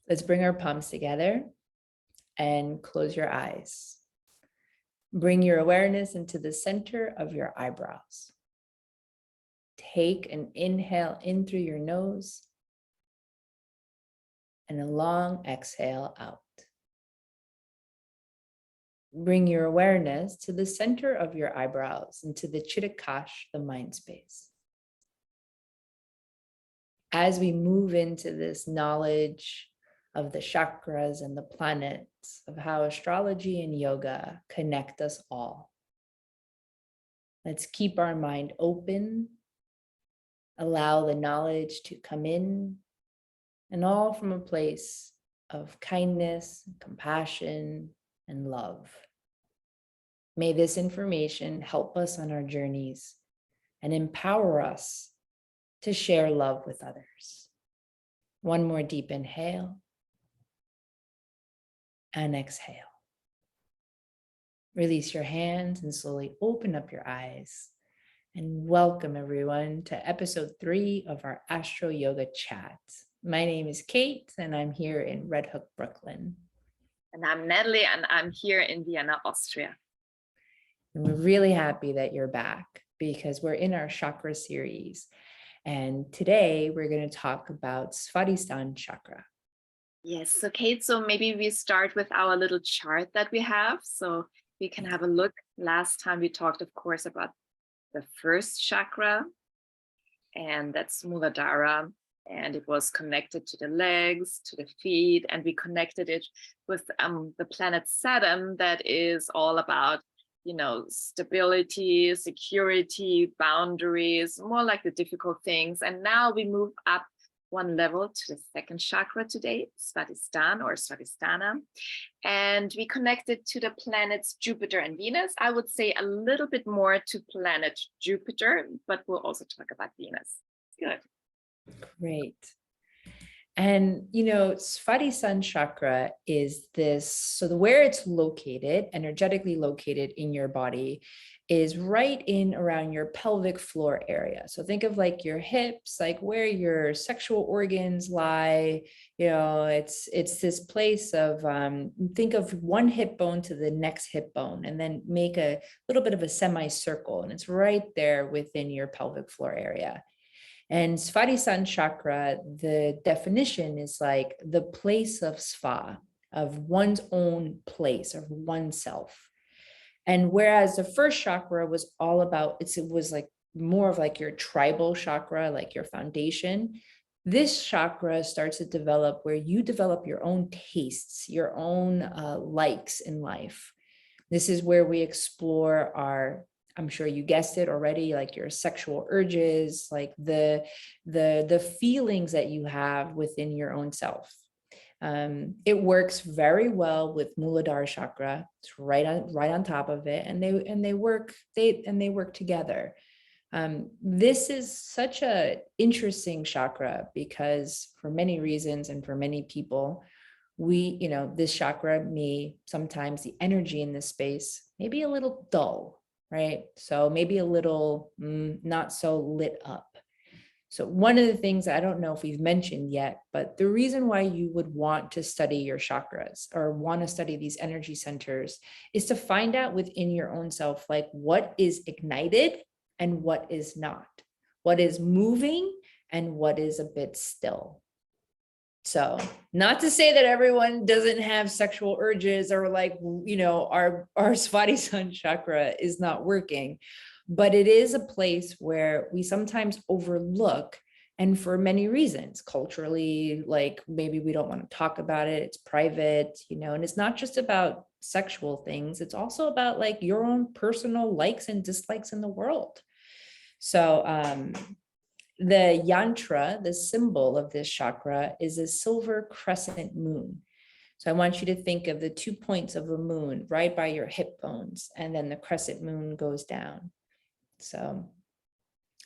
Let's bring our palms together and close your eyes. Bring your awareness into the center of your eyebrows. Take an inhale in through your nose and a long exhale out. Bring your awareness to the center of your eyebrows, into the Chittakash, the mind space. As we move into this knowledge of the chakras and the planets, of how astrology and yoga connect us all, let's keep our mind open, allow the knowledge to come in, and all from a place of kindness, compassion, and love. May this information help us on our journeys and empower us to share love with others. One more deep inhale and exhale. Release your hands and slowly open up your eyes. And welcome everyone to episode 3 of our Astro Yoga Chat. My name is Kate and I'm here in Red Hook, Brooklyn. And I'm Natalie and I'm here in Vienna, Austria. And we're really happy that you're back because we're in our chakra series. And today we're going to talk about Swadhisthana chakra. Yes, so Kate, so maybe we start with our little chart that we have. So we can have a look. Last time we talked, of course, about the first chakra, and that's Muladhara. And it was connected to the legs, to the feet, and we connected it with the planet Saturn that is all about, stability, security, boundaries, more like the difficult things. And now we move up one level to the second chakra today, Swadhisthana or Swadhisthana. And we connected to the planets Jupiter and Venus. I would say a little bit more to planet Jupiter, but we'll also talk about Venus. Good. Great. And, Swadhisthana chakra is this, so where it's located, energetically located in your body, is right in around your pelvic floor area. So think of like your hips, like where your sexual organs lie. It's this place of, think of one hip bone to the next hip bone, and then make a little bit of a semicircle, and it's right there within your pelvic floor area. And Swadhisthana chakra, the definition is like the place of sva, of one's own place, of oneself. And whereas the first chakra was all about, it was like more of like your tribal chakra, like your foundation. This chakra starts to develop where you develop your own tastes, your own likes in life. This is where we explore our, I'm sure you guessed it already, like your sexual urges, like the feelings that you have within your own self. It works very well with Muladhara chakra. It's right on top of it, and they work together. This is such a interesting chakra because for many reasons and for many people, this chakra sometimes the energy in this space may be a little dull. Right? So maybe a little not so lit up. So one of the things, I don't know if we've mentioned yet, but the reason why you would want to study your chakras or want to study these energy centers is to find out within your own self, like what is ignited and what is not, what is moving and what is a bit still. So not to say that everyone doesn't have sexual urges or like, our Swadhisthana chakra is not working, but it is a place where we sometimes overlook, and for many reasons, culturally, like maybe we don't want to talk about it, it's private, and it's not just about sexual things, it's also about like your own personal likes and dislikes in the world. So, the yantra, the symbol of this chakra, is a silver crescent moon. So I want you to think of the 2 points of the moon right by your hip bones, and then the crescent moon goes down. So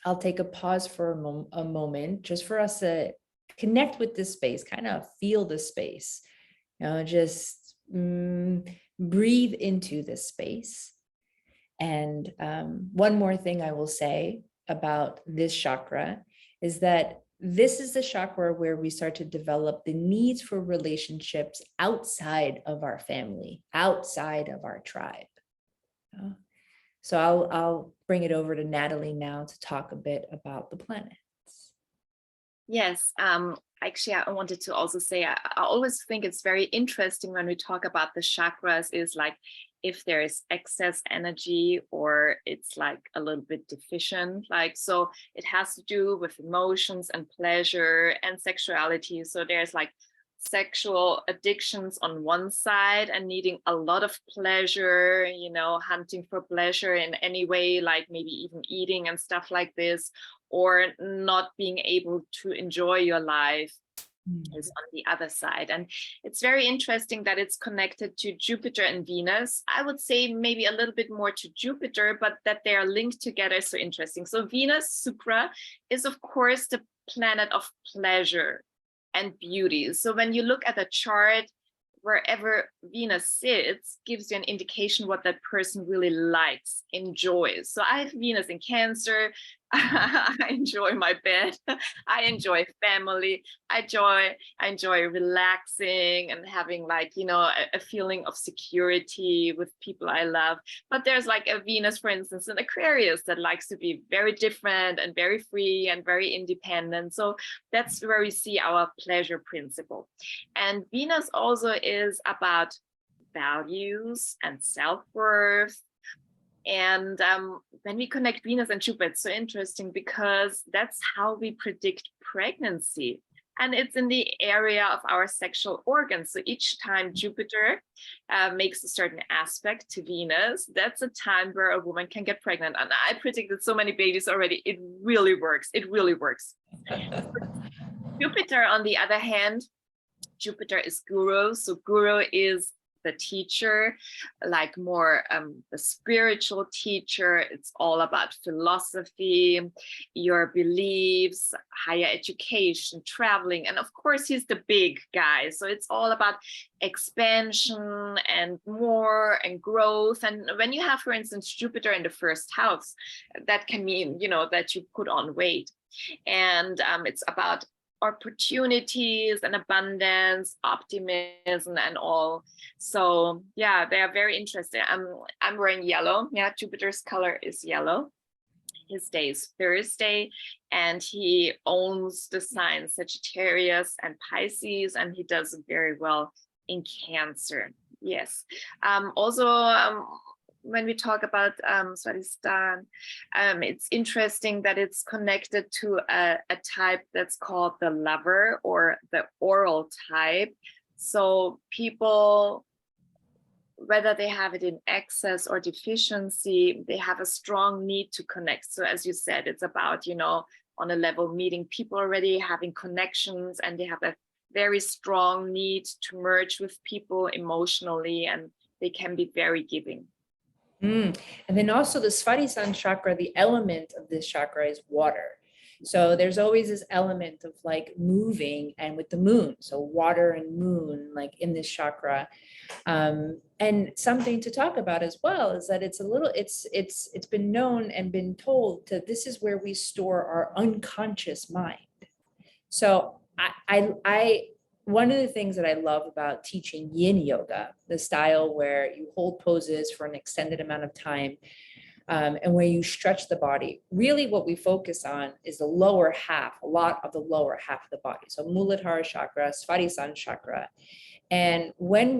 I'll take a pause for a moment just for us to connect with this space, kind of feel the space, just breathe into this space. And one more thing I will say about this chakra is that this is the chakra where we start to develop the needs for relationships outside of our family, outside of our tribe. So I'll bring it over to Natalie now to talk a bit about the planets. Yes, actually, I wanted to also say, I always think it's very interesting when we talk about the chakras, is like if there is excess energy or it's like a little bit deficient, like, so it has to do with emotions and pleasure and sexuality. So there's like sexual addictions on one side and needing a lot of pleasure, you know, hunting for pleasure in any way, like maybe even eating and stuff like this, or not being able to enjoy your life is on the other side. And it's very interesting that it's connected to Jupiter and Venus. I would say maybe a little bit more to Jupiter, but that they are linked together is so interesting. So Venus, Shukra, is of course the planet of pleasure and beauty. So when you look at a chart, wherever Venus sits gives you an indication what that person really likes, enjoys. So I have Venus in Cancer. I enjoy my bed. I enjoy family. I enjoy relaxing and having, like, you know, a feeling of security with people I love. But there's like a Venus, for instance, in Aquarius that likes to be very different and very free and very independent. So that's where we see our pleasure principle. And Venus also is about values and self-worth. And when we connect Venus and Jupiter, it's so interesting because that's how we predict pregnancy. And it's in the area of our sexual organs. So each time Jupiter makes a certain aspect to Venus, that's a time where a woman can get pregnant. And I predicted so many babies already. It really works. It really works. Jupiter, on the other hand, Jupiter is Guru. So Guru is the teacher, like more the spiritual teacher. It's all about philosophy, your beliefs, higher education, traveling. And of course, he's the big guy. So it's all about expansion and more and growth. And when you have, for instance, Jupiter in the first house, that can mean, you know, that you put on weight. And it's about opportunities and abundance, optimism and all. So yeah, they are very interesting. I'm wearing yellow. Yeah, Jupiter's color is yellow. His day is Thursday, and he owns the signs Sagittarius and Pisces, and he does very well in Cancer. Yes. When we talk about Swadhisthana, it's interesting that it's connected to a type that's called the lover or the oral type. So people, whether they have it in excess or deficiency, they have a strong need to connect. So as you said, it's about, you know, on a level meeting people already, having connections, and they have a very strong need to merge with people emotionally, and they can be very giving. And then also the Swadhisthana chakra, the element of this chakra is water. So there's always this element of like moving, and with the moon, so water and moon, like in this chakra. And something to talk about as well is that it's been known and been told that this is where we store our unconscious mind. So I one of the things that I love about teaching yin yoga, the style where you hold poses for an extended amount of time, and where you stretch the body, really what we focus on is the lower half, a lot of the lower half of the body. So Muladhara chakra, Swadhisthana chakra. And when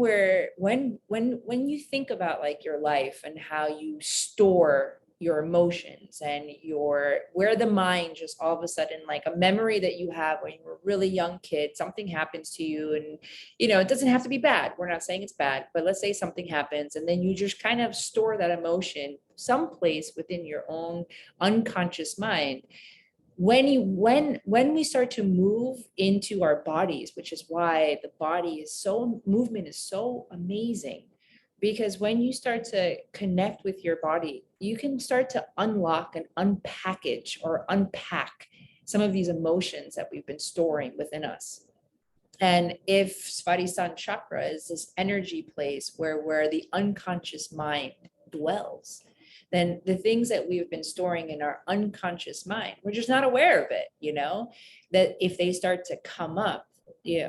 you think about like your life and how you store your emotions and where the mind just all of a sudden, like a memory that you have when you were a really young kid, something happens to you, and you know, it doesn't have to be bad. We're not saying it's bad, but let's say something happens and then you just kind of store that emotion someplace within your own unconscious mind. When we start to move into our bodies, which is why movement is so amazing, because when you start to connect with your body, you can start to unlock and unpackage or unpack some of these emotions that we've been storing within us. And if Swadhisthana chakra is this energy place where the unconscious mind dwells, then the things that we've been storing in our unconscious mind, we're just not aware of it, that if they start to come up,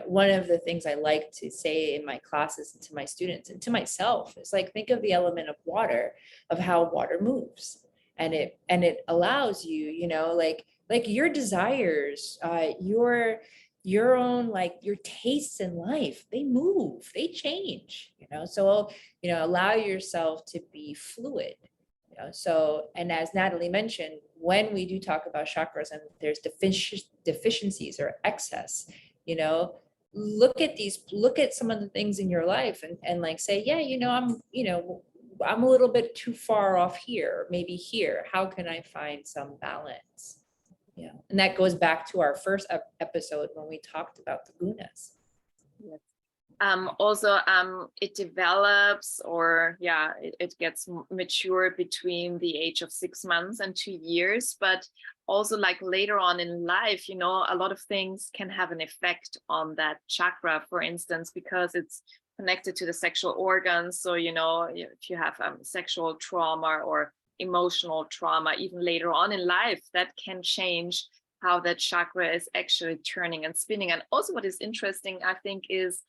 one of the things I like to say in my classes and to my students and to myself is like, think of the element of water, of how water moves. And it allows you, like your desires, your own, like your tastes in life, they move, they change, so, allow yourself to be fluid. So, and as Natalie mentioned, when we do talk about chakras and there's deficiencies or excess, look at some of the things in your life and like say, yeah, I'm a little bit too far off here, maybe here. How can I find some balance? Yeah. And that goes back to our first episode when we talked about the gunas. Yes. Also, it develops, or it gets mature between the age of 6 months and 2 years, but also like later on in life, a lot of things can have an effect on that chakra, for instance, because it's connected to the sexual organs. So, if you have sexual trauma or emotional trauma, even later on in life, that can change how that chakra is actually turning and spinning. And also what is interesting, I think, is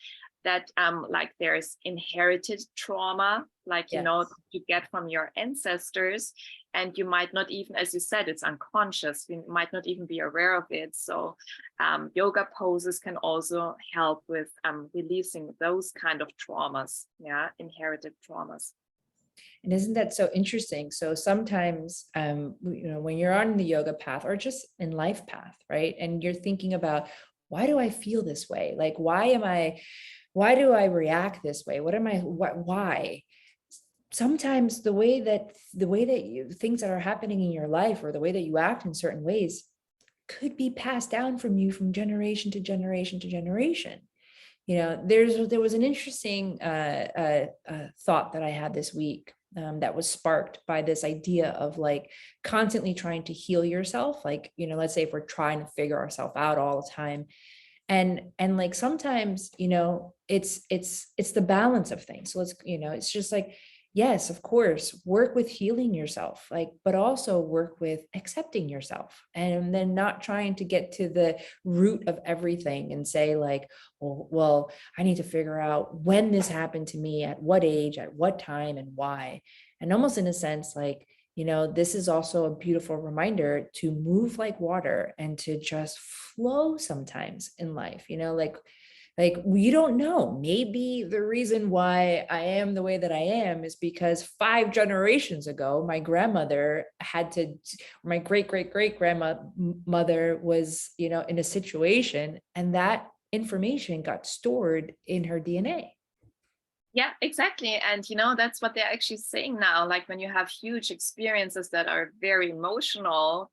that like there's inherited trauma, like, Yes. You get from your ancestors, and you might not even, as you said, it's unconscious, you might not even be aware of it. So yoga poses can also help with releasing those kind of traumas, inherited traumas. And isn't that so interesting? So sometimes, when you're on the yoga path or just in life path, right? And you're thinking about, why do I feel this way? Like, why do I react this way? Why? Sometimes the way that things that are happening in your life, or the way that you act in certain ways, could be passed down from you from generation to generation to generation. There was an interesting thought that I had this week that was sparked by this idea of like constantly trying to heal yourself. Like, let's say if we're trying to figure ourselves out all the time, and like sometimes, it's the balance of things. So it's just like, yes, of course, work with healing yourself, like, but also work with accepting yourself, and then not trying to get to the root of everything and say like, well, I need to figure out when this happened to me, at what age, at what time, and why. And almost in a sense, like, this is also a beautiful reminder to move like water and to just flow sometimes in life, like we don't know. Maybe the reason why I am the way that I am is because 5 generations ago, my grandmother my great grandmother was, in a situation, and that information got stored in her DNA. Yeah, exactly. And, that's what they're actually saying now. Like when you have huge experiences that are very emotional,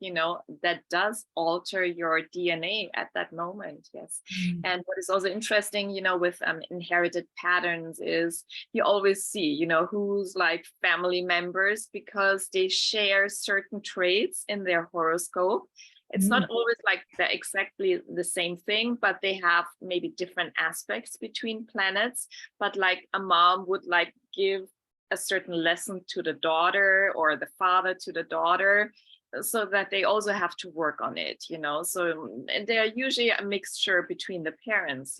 that does alter your DNA at that moment. Yes. And what is also interesting, with inherited patterns is you always see, who's like family members, because they share certain traits in their horoscope. It's not always like exactly the same thing, but they have maybe different aspects between planets. But like a mom would like give a certain lesson to the daughter, or the father to the daughter, so that they also have to work on it, So, and they're usually a mixture between the parents,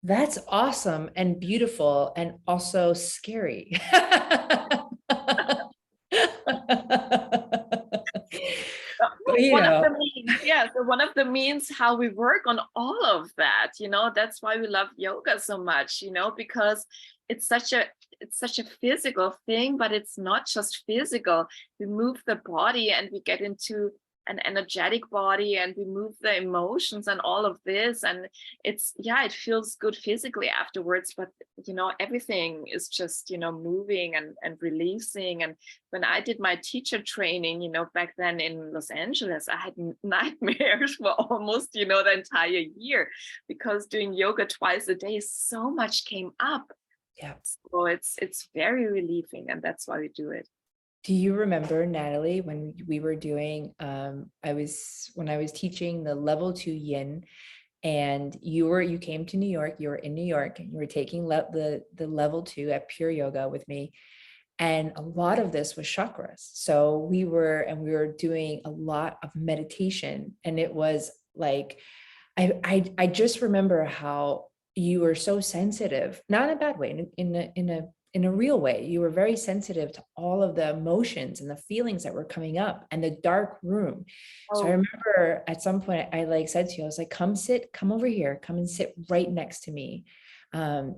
That's awesome and beautiful and also scary. One of the means, so one of the means how we work on all of that, that's why we love yoga so much, because it's such a physical thing, but it's not just physical. We move the body and we get into an energetic body, and we move the emotions and all of this, and it feels good physically afterwards, but everything is just moving and releasing. And when I did my teacher training, back then in Los Angeles, I had nightmares for almost the entire year, because doing yoga twice a day, so much came up. Yeah. So it's very relieving, and that's why we do it. Do you remember, Natalie, when we were doing, when I was teaching the level 2 yin, and you came to New York, you were in New York, and you were taking the level 2 at Pure Yoga with me. And a lot of this was chakras. So we were doing a lot of meditation, and it was like, I just remember how you were so sensitive, not in a bad way, in a real way. You were very sensitive to all of the emotions and the feelings that were coming up, and the dark room. So I Oh, remember at some point I like said to you, I was like, come over here, come and sit right next to me. And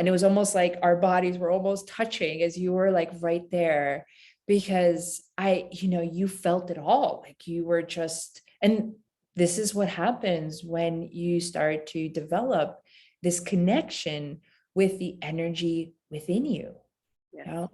it was almost like our bodies were almost touching as you were like right there, because you felt it all. Like you were just, and this is what happens when you start to develop this connection with the energy within you. yes. Yeah.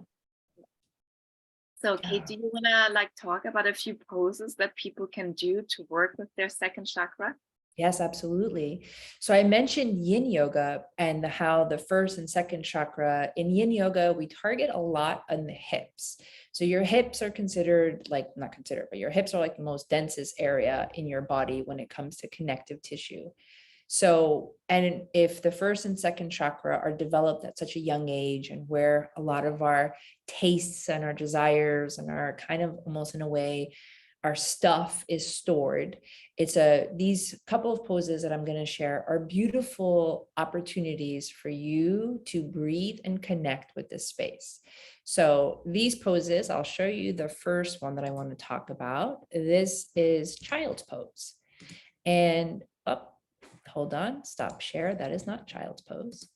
So, Kate, Yeah. do you want to like talk about a few poses that people can do to work with their second chakra? Yes, absolutely. So I mentioned yin yoga and how the first and second chakra in yin yoga, we target a lot on the hips. So your hips are considered like, not considered, but your hips are like the most densest area in your body when it comes to connective tissue. So, and if the first and second chakra are developed at such a young age, and where a lot of our tastes and our desires and our kind of almost in a way, our stuff is stored, these couple of poses that I'm going to share are beautiful opportunities for you to breathe and connect with this space. So these poses, I'll show you the first one that I want to talk about. This is child's pose. And hold on, stop share. That is not child's pose.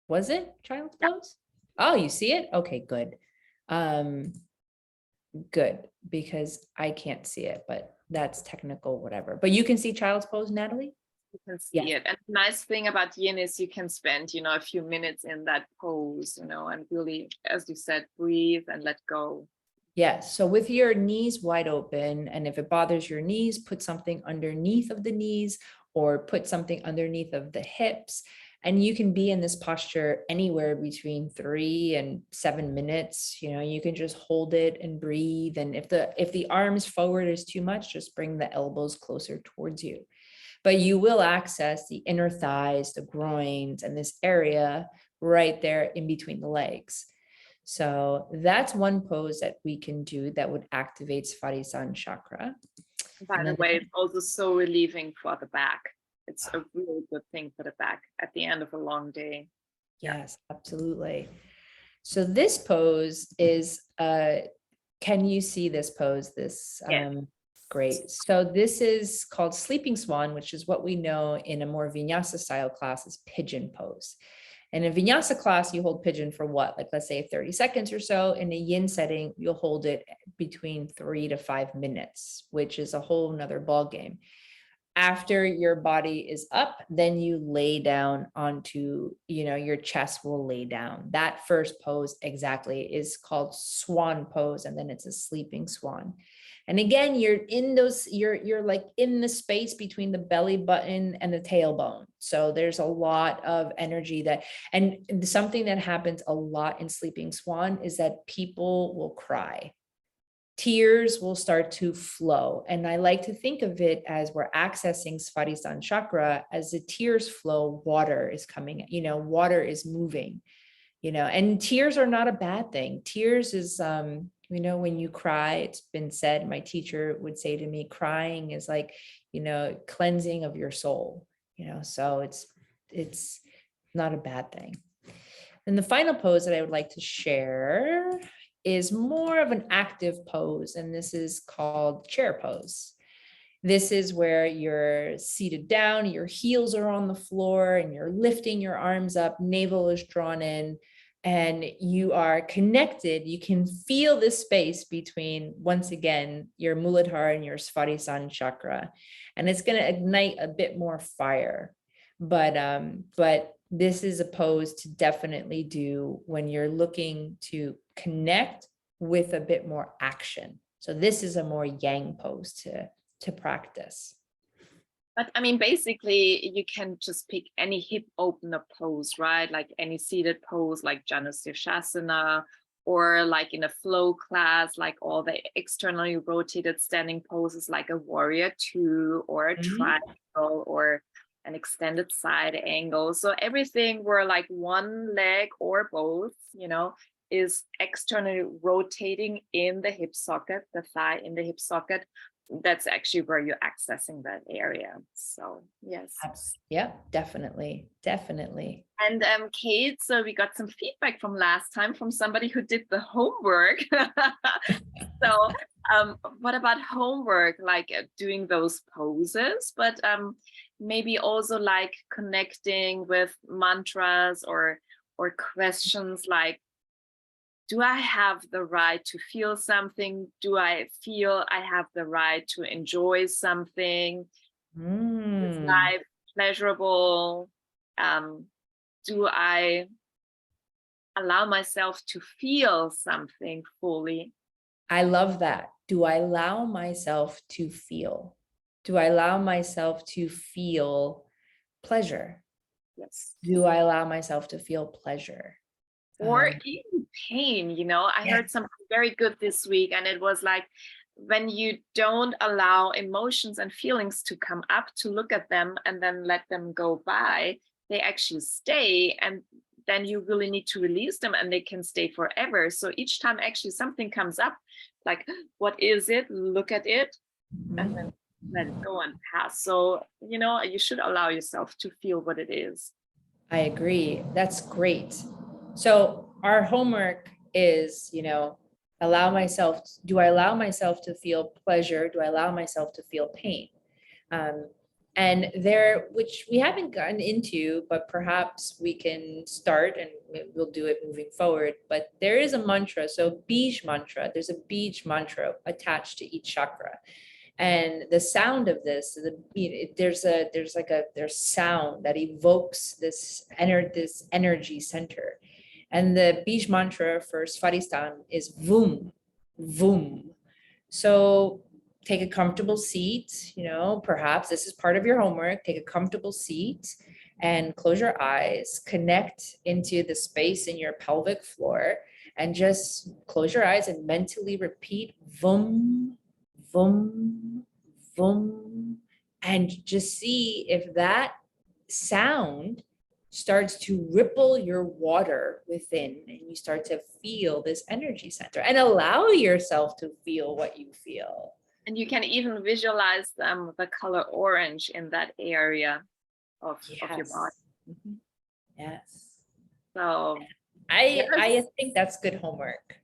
Was it child's pose? Oh, you see it? Okay, good. Good, because I can't see it, but that's technical, whatever. But you can see child's pose, Natalie? You can see Yes. it. And the nice thing about yin is you can spend, a few minutes in that pose, and really, as you said, breathe and let go. Yes. So with your knees wide open, and if it bothers your knees, put something underneath of the knees or put something underneath of the hips. And you can be in this posture anywhere between 3 and 7 minutes. You can just hold it and breathe. And if the arms forward is too much, just bring the elbows closer towards you. But you will access the inner thighs, the groins, and this area right there in between the legs. So that's one pose that we can do that would activate Swadhisthana chakra. By the way, it's also so relieving for the back. It's a really good thing for the back at the end of a long day. Yes, absolutely. So this pose is, can you see this pose? Great. So this is called Sleeping Swan, which is what we know in a more vinyasa style class as pigeon pose. And in a vinyasa class, you hold pigeon for what? Like, let's say 30 seconds or so. In a yin setting, you'll hold it between 3 to 5 minutes, which is a whole nother ball game. After your body is up, then you lay down onto, your chest will lay down. That first pose exactly is called swan pose. And then it's a sleeping swan. And again, you're like in the space between the belly button and the tailbone. So there's a lot of energy and something that happens a lot in sleeping swan is that people will cry. Tears will start to flow. And I like to think of it as we're accessing Swadhisthana chakra. As the tears flow, water is coming, water is moving, and tears are not a bad thing. Tears is, when you cry, it's been said, my teacher would say to me, crying is like, cleansing of your soul, so it's not a bad thing. And the final pose that I would like to share is more of an active pose, and this is called chair pose. This is where you're seated down, your heels are on the floor, and you're lifting your arms up, navel is drawn in, and you are connected. You can feel this space between, once again, your Muladhara and your Swadhisthana chakra, and it's going to ignite a bit more fire. But this is a pose to definitely do when you're looking to connect with a bit more action. So this is a more yang pose to practice. But I mean, basically, you can just pick any hip opener pose, right? Like any seated pose, like Janusirsasana, or like in a flow class, like all the externally rotated standing poses, like a warrior two or a triangle, or an extended side angle. So everything where like one leg or both, you know, is externally rotating in the hip socket, the thigh in the hip socket, that's actually where you're accessing that area. So yes. Yeah, definitely. Definitely. And Kate, so we got some feedback from last time from somebody who did the homework. So what about homework, like doing those poses, but maybe also like connecting with mantras or questions like, do I have the right to feel something? Do I feel I have the right to enjoy something? Is life pleasurable? Do I allow myself to feel something fully? I love that. Do I allow myself to feel? Do I allow myself to feel pleasure? Yes. Do I allow myself to feel pleasure? Or even pain, you know, I heard something very good this week, and it was like, when you don't allow emotions and feelings to come up, to look at them and then let them go by, they actually stay, and then you really need to release them and they can stay forever. So each time actually something comes up, like, what is it? Look at it and then let it go and pass. So, you know, you should allow yourself to feel what it is. I agree. That's great. So our homework is, you know, do I allow myself to feel pleasure? Do I allow myself to feel pain? And there, which we haven't gotten into, but perhaps we can start and we'll do it moving forward. But there is a mantra. So Bij mantra, there's a Bij mantra attached to each chakra. And the sound of this, there's sound that evokes this energy center. And the Bij mantra for Swadhisthana is Vum, Vum. So take a comfortable seat, you know, perhaps this is part of your homework. Take a comfortable seat and close your eyes, connect into the space in your pelvic floor, and just close your eyes and mentally repeat Vum, Vum, Vum, and just see if that sound starts to ripple your water within, and you start to feel this energy center and allow yourself to feel what you feel. And you can even visualize the color orange in that area of your body. Mm-hmm. Yes. So I think that's good homework.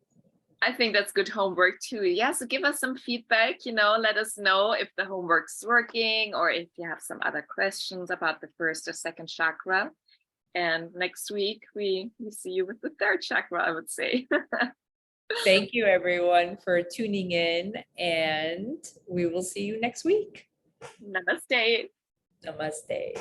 I think that's good homework too. Yeah, so give us some feedback, you know, let us know if the homework's working or if you have some other questions about the first or second chakra. And next week we see you with the third chakra, I would say. Thank you everyone for tuning in, and we will see you next week. Namaste. Namaste.